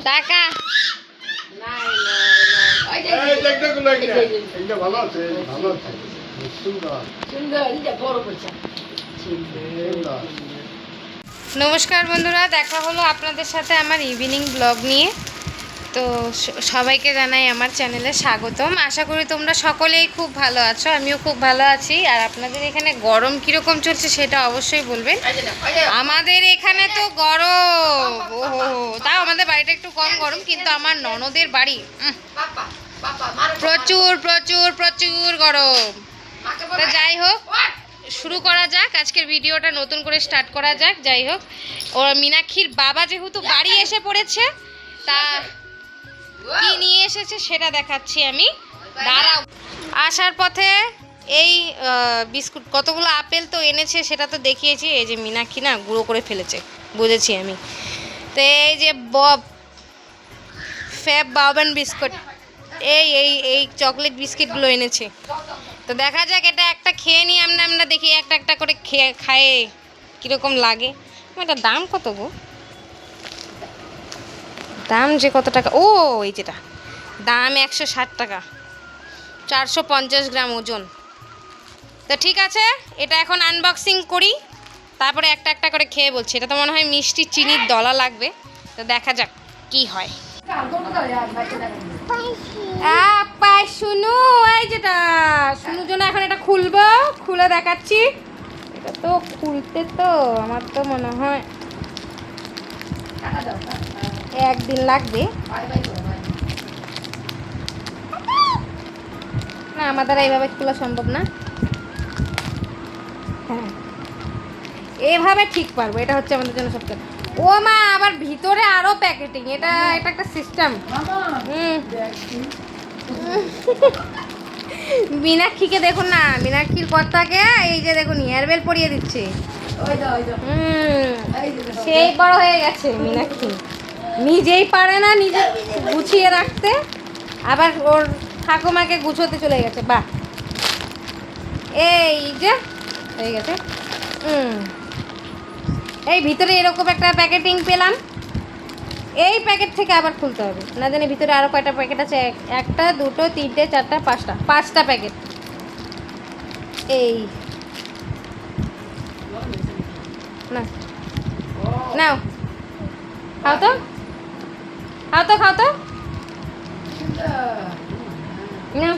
টাকা নমস্কার বন্ধুরা, দেখা হলো আপনাদের সাথে আমার ইভিনিং ব্লগ নিয়ে। তো সবাইকে জানাই আমার চ্যানেলে স্বাগতম। আশা করি তোমরা সকলেই খুব ভালো আছো, আমিও খুব ভালো আছি। আর আপনাদের এখানে গরম কীরকম চলছে সেটা অবশ্যই বলবেন। আমাদের এখানে তো গরম, ওহো, তাও আমাদের বাড়িটা একটু কম গরম, কিন্তু আমার ননদের বাড়ি প্রচুর প্রচুর প্রচুর গরম। তা যাই হোক, শুরু করা যাক আজকের ভিডিওটা, নতুন করে স্টার্ট করা যাক। যাই হোক, ওর মীনাক্ষীর বাবা যেহেতু বাড়ি এসে পড়েছে, তা কি নিয়ে এসেছে সেটা দেখাচ্ছি আমি। দাঁড়াও। আসার পথে এই বিস্কুট, কতগুলো আপেল তো এনেছে সেটা তো দেখিয়েছি। এই যে মীনাক্ষী না গুঁড়ো করে ফেলেছে, বুঝেছি আমি। তো এই যে ফ্যাব বাউবান বিস্কুট, এই এই এই চকলেট বিস্কিটগুলো এনেছে। তো দেখা যাক, এটা একটা খেয়ে নিই আমরা দেখি একটা একটা করে খায়ে কীরকম লাগে। এটার দাম কত গো? দাম যে কত টাকা, ও এই যেটা দাম 160 টাকা, 450 গ্রাম ওজন। তো ঠিক আছে, এটা এখন আনবক্সিং করি, তারপরে একটা একটা করে খেয়ে বলছি। এটা তো মনে হয় মিষ্টি চিনির দলা লাগবে, তো দেখা যাক কি হয়। শুনু, এই যেটা শুনুর জন্য এখন এটা খুলবো, খুলে দেখাচ্ছি। এটা তো খুলতে তো আমার তো মনে হয় একদিন লাগবে না, আমার দ্বারা এইভাবে খোলা সম্ভব না। হ্যাঁ, এভাবে ঠিক পারবো, এটা হচ্ছে আমাদের জন্য সবচেয়ে। ও মা, আবার ভিতরে আরো প্যাকেটিং, এটা একটা সিস্টেম। মীনাক্ষীকে দেখুন না, মীনাক্ষীর কর্তাকে এই যে দেখুন হেয়ারবেল পরিয়ে দিচ্ছে। সেই বড় হয়ে গেছে মীনাক্ষী, নিজেই পারে না নিজে গুছিয়ে রাখতে, আবার ওর ঠাকুমাকে গুছোতে চলে গেছে। বাহ, এই যে হয়ে গেছে। এই ভিতরে এরকম একটা প্যাকেটিং পেলাম, এই প্যাকেট থেকে আবার খুলতে হবে, না জানি ভিতরে আরও কয়টা প্যাকেট আছে। একটা, দুটো, তিনটে, চারটা, পাঁচটা প্যাকেট। এই না, নাও খাও তো, খাও তো, খাও তো, নাও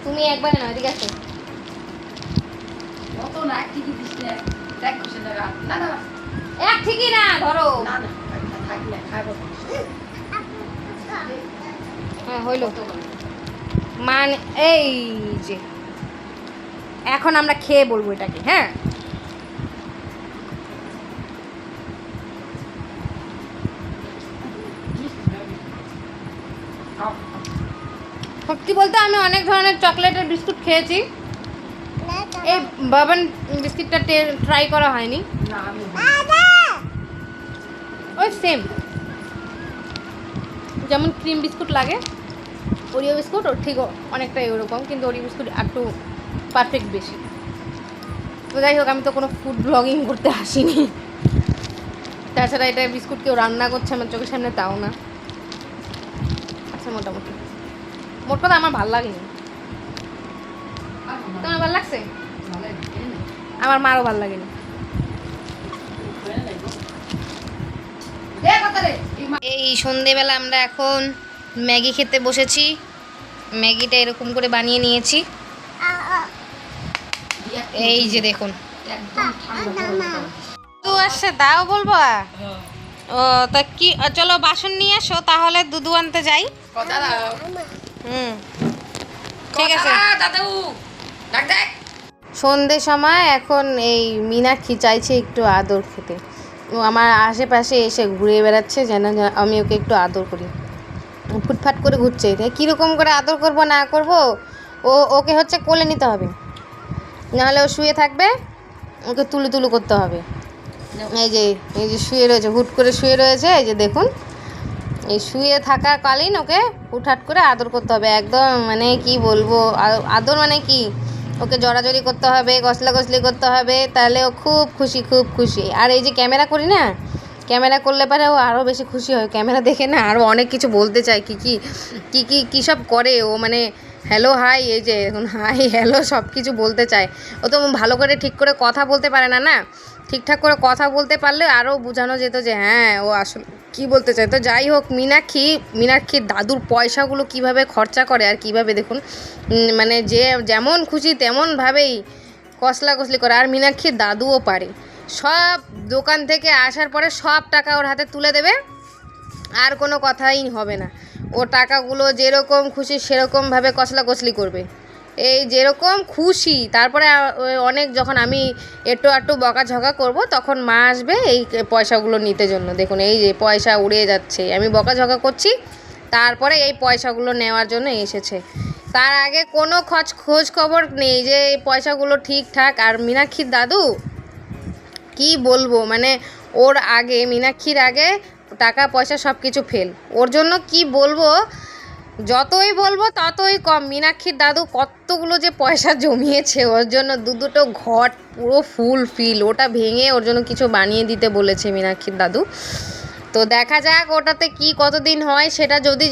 তুমি একবারে না, ঠিক আছে? এক ঠিকই না, ধরো। হ্যাঁ হইল মানে, এই যে এখন আমরা খেয়ে বলবো এটাকে। হ্যাঁ, সত্যি বলতে আমি অনেক ধরনের চকলেটের বিস্কুট খেয়েছি, এই বাবান বিস্কিটটা ট্রাই করা হয়নি। ওই সেম যেমন ক্রিম বিস্কুট লাগে, ওরিও বিস্কুট ওর ঠিক অনেকটাই ওরকম, কিন্তু ওরিও বিস্কুট একটু পারফেক্ট বেশি। তো যাই হোক, আমি তো কোনো ফুড ব্লগিং করতে আসিনি, তাছাড়া এটা বিস্কুট কেউ রান্না করছে আমার চোখের সামনে, তাও না। আচ্ছা, মোটামুটি মোট কথা আমার ভালো লাগেনি। তোমার ভালো লাগছে? আমার মারও ভালো লাগেনি। এই সন্ধেবেলা আমরা এখন ম্যাগি খেতে বসেছি। ম্যাগিটা এরকম করে বানিয়ে নিয়েছি, এই যে দেখুন। তো আসছে, দাও বলবো। ও তা কি, চলো বাসন নিয়ে এসো, তাহলে দুধু আনতে যাই। ঠিক আছে। সন্ধ্যে সময় এখন এই মীনাক্ষী চাইছে একটু আদর খেতে। ও আমার আশেপাশে এসে ঘুরে বেড়াচ্ছে, যেন আমি ওকে একটু আদর করি। ফুটফাট করে ঘুরছে, কীরকম করে আদর করব না করব, ওকে হচ্ছে কোলে নিতে হবে, নাহলে ও শুয়ে থাকবে, ওকে তুলু তুলু করতে হবে। এই যে শুয়ে রয়েছে, হুট করে শুয়ে রয়েছে, এই যে দেখুন, এই শুয়ে থাকাকালীন ওকে হুটহাট করে আদর করতে হবে একদম, মানে কি বলবো, আদর মানে কি, ওকে জড়াজড়ি করতে হবে, গসলাগসলি করতে হবে, তাহলে ও খুব খুশি, খুব খুশি। আর এই যে ক্যামেরা করি না, ক্যামেরা করলে পরে ও আরও বেশি খুশি হয়, ক্যামেরা দেখে না আরও অনেক কিছু বলতে চায়, কী সব করে ও, মানে হ্যালো হাই, এই যে এখন হাই হ্যালো সব কিছু বলতে চায়। ও তো ভালো করে ঠিক করে কথা বলতে পারে না, না ঠিকঠাক করে কথা বলতে পারলে আরও বোঝানো যেত যে হ্যাঁ ও আসলে কী বলতে চায়। তো যাই হোক, মীনাক্ষীর দাদুর পয়সাগুলো কিভাবে খরচা করে আর কিভাবে দেখুন, মানে যে যেমন খুশি তেমনভাবেই কসলাকসলি করে। আর মীনাক্ষীর দাদুও পারে, সব দোকান থেকে আসার পরে সব টাকা ওর হাতে তুলে দেবে, আর কোনো কথাই হবে না। ও টাকাগুলো যেরকম খুশি সেরকমভাবে কসলাকসলি করবে, এই যেরকম খুশি। তারপরে অনেক যখন আমি একটু বকাঝকা করব, তখন মা আসবে এই পয়সাগুলো নিতে জন্য। দেখুন এই যে পয়সা উড়ে যাচ্ছে, আমি বকাঝকা করছি, তারপরে এই পয়সাগুলো নেওয়ার জন্য এসেছে। তার আগে কোনো খোঁজ খবর নেই যে এই পয়সাগুলো ঠিকঠাক। আর মীনাক্ষীর দাদু কি বলবো, মানে ওর আগে, মীনাক্ষীর আগে টাকা পয়সা সব কিছু ফেল, ওর জন্য কি বলবো, যতই বলবো ততই কম। মীনাক্ষীর দাদু কতগুলো যে পয়সা জমিয়েছে ওর জন্য, দুটো ঘট পুরো ফুল ফিল, ওটা ভেঙে ওর জন্য কিছু বানিয়ে দিতে বলেছে মীনাক্ষীর দাদু। তো দেখা যাক ওটাতে কি কতদিন হয়, সেটা যদি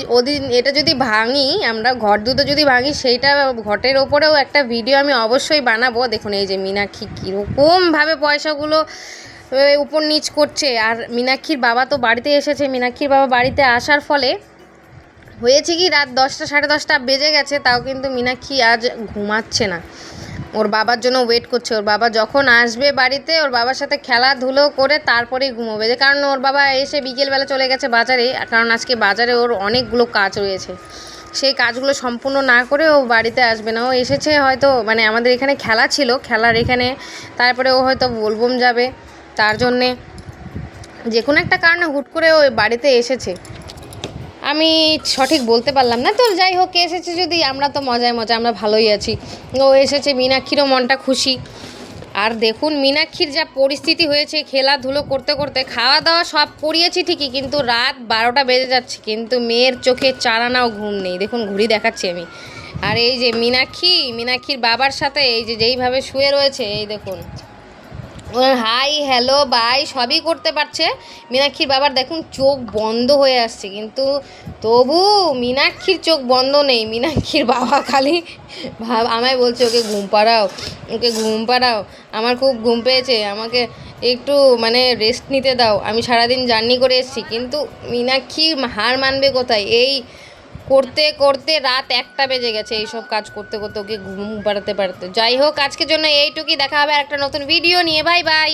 এটা যদি ভাঙি, আমরা ঘর দুটো যদি ভাঙি, সেইটা ঘটের ওপরেও একটা ভিডিও আমি অবশ্যই বানাবো। দেখুন এই যে মীনাক্ষী কীরকমভাবে পয়সাগুলো উপর নিচ করছে। আর মীনাক্ষীর বাবা তো বাড়িতে এসেছে, মীনাক্ষীর বাবা বাড়িতে আসার ফলে হয়েছে কি, রাত 10টা 10:30 বেজে গেছে, তাও কিন্তু মীনাক্ষী আজ ঘুমাচ্ছে না, ওর বাবার জন্য ওয়েট করছে। ওর বাবা যখন আসবে বাড়িতে, ওর বাবার সাথে খেলাধুলো করে তারপরেই ঘুমোবে, যে কারণ ওর বাবা এসে বিকেলবেলা চলে গেছে বাজারে, কারণ আজকে বাজারে ওর অনেকগুলো কাজ রয়েছে, সেই কাজগুলো সম্পূর্ণ না করে ও বাড়িতে আসবে না। ও এসেছে হয়তো, মানে আমাদের এখানে খেলা ছিল, খেলার এখানে, তারপরে ও হয়তো বোলবম যাবে, তার জন্যে যে কোনো একটা কারণে হুট করে ও বাড়িতে এসেছে, আমি সঠিক বলতে পারলাম না। তো যাই হোক, এসেছে যদি, আমরা তো মজায় আমরা ভালোই আছি। ও এসেছে, মীনাক্ষীরও মনটা খুশি। আর দেখুন মীনাক্ষীর যা পরিস্থিতি হয়েছে, খেলাধুলো করতে করতে, খাওয়া দাওয়া সব করিয়েছি ঠিকই, কিন্তু রাত 12টা বেজে যাচ্ছে, কিন্তু মেয়ের চোখে চারানাও ঘুম নেই। দেখুন ঘুড়ি দেখাচ্ছি আমি। আর এই যে মীনাক্ষীর বাবার সাথে এই যে যেইভাবে শুয়ে রয়েছে, এই দেখুন হাই হ্যালো বাই সবই করতে পারছে। মীনাক্ষীর বাবার দেখুন চোখ বন্ধ হয়ে আসছে, কিন্তু তবু মীনাক্ষীর চোখ বন্ধ নেই। মীনাক্ষীর বাবা খালি আমায় বলছে ওকে ঘুম পাড়াও, আমার খুব ঘুম পেয়েছে, আমাকে একটু মানে রেস্ট নিতে দাও, আমি সারাদিন জার্নি করে এসেছি। কিন্তু মীনাক্ষী হার মানবে কোথায়, এই করতে করতে রাত 1টা বেজে গেছে, এইসব কাজ করতে করতে ওকে ঘুম পাড়াতে। যাই হোক, আজকের জন্য এইটুকুই, দেখা হবে একটা নতুন ভিডিও নিয়ে, বাই বাই।